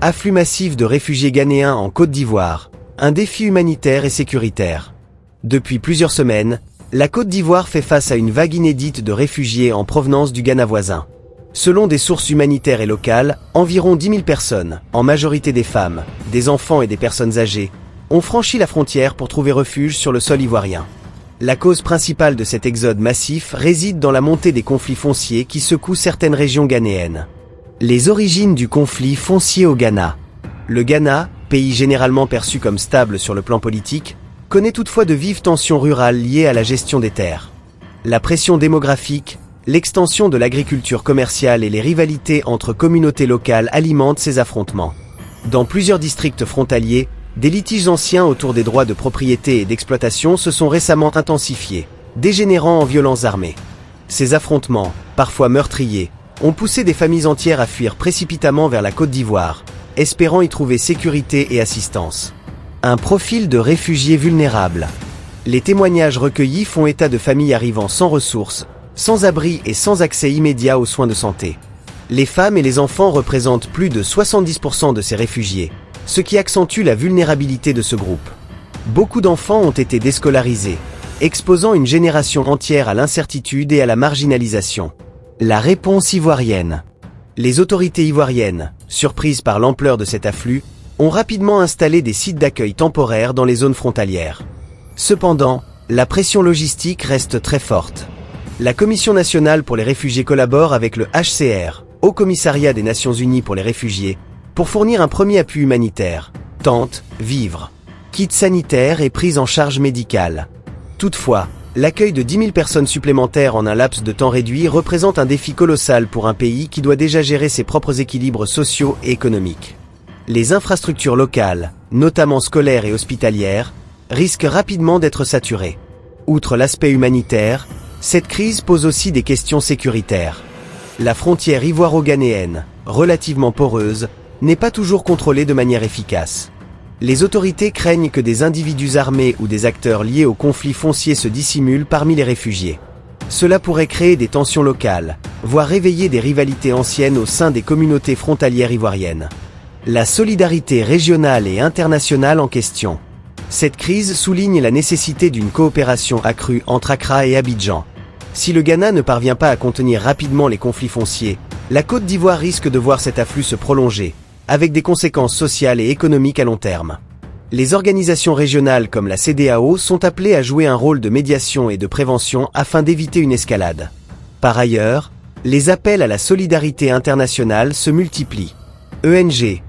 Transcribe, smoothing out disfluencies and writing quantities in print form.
Afflux massif de réfugiés ghanéens en Côte d'Ivoire. Un défi humanitaire et sécuritaire. Depuis plusieurs semaines, la Côte d'Ivoire fait face à une vague inédite de réfugiés en provenance du Ghana voisin. Selon des sources humanitaires et locales, environ 10 000 personnes, en majorité des femmes, des enfants et des personnes âgées, ont franchi la frontière pour trouver refuge sur le sol ivoirien. La cause principale de cet exode massif réside dans la montée des conflits fonciers qui secouent certaines régions ghanéennes. Les origines du conflit foncier au Ghana. Le Ghana, pays généralement perçu comme stable sur le plan politique, connaît toutefois de vives tensions rurales liées à la gestion des terres. La pression démographique, l'extension de l'agriculture commerciale et les rivalités entre communautés locales alimentent ces affrontements. Dans plusieurs districts frontaliers, des litiges anciens autour des droits de propriété et d'exploitation se sont récemment intensifiés, dégénérant en violences armées. Ces affrontements, parfois meurtriers, ont poussé des familles entières à fuir précipitamment vers la Côte d'Ivoire, espérant y trouver sécurité et assistance. Un profil de réfugiés vulnérables. Les témoignages recueillis font état de familles arrivant sans ressources, sans abri et sans accès immédiat aux soins de santé. Les femmes et les enfants représentent plus de 70% de ces réfugiés, ce qui accentue la vulnérabilité de ce groupe. Beaucoup d'enfants ont été déscolarisés, exposant une génération entière à l'incertitude et à la marginalisation. La réponse ivoirienne. Les autorités ivoiriennes, surprises par l'ampleur de cet afflux, ont rapidement installé des sites d'accueil temporaires dans les zones frontalières. Cependant, la pression logistique reste très forte. La Commission nationale pour les réfugiés collabore avec le HCR, Haut Commissariat des Nations Unies pour les réfugiés, pour fournir un premier appui humanitaire, tentes, vivres, kits sanitaires et prise en charge médicale. Toutefois, l'accueil de 10 000 personnes supplémentaires en un laps de temps réduit représente un défi colossal pour un pays qui doit déjà gérer ses propres équilibres sociaux et économiques. Les infrastructures locales, notamment scolaires et hospitalières, risquent rapidement d'être saturées. Outre l'aspect humanitaire, cette crise pose aussi des questions sécuritaires. La frontière ivoiro-ghanéenne, relativement poreuse, n'est pas toujours contrôlée de manière efficace. Les autorités craignent que des individus armés ou des acteurs liés au conflit foncier se dissimulent parmi les réfugiés. Cela pourrait créer des tensions locales, voire réveiller des rivalités anciennes au sein des communautés frontalières ivoiriennes. La solidarité régionale et internationale en question. Cette crise souligne la nécessité d'une coopération accrue entre Accra et Abidjan. Si le Ghana ne parvient pas à contenir rapidement les conflits fonciers, la Côte d'Ivoire risque de voir cet afflux se prolonger, avec des conséquences sociales et économiques à long terme. Les organisations régionales comme la CEDEAO sont appelées à jouer un rôle de médiation et de prévention afin d'éviter une escalade. Par ailleurs, les appels à la solidarité internationale se multiplient. ONG,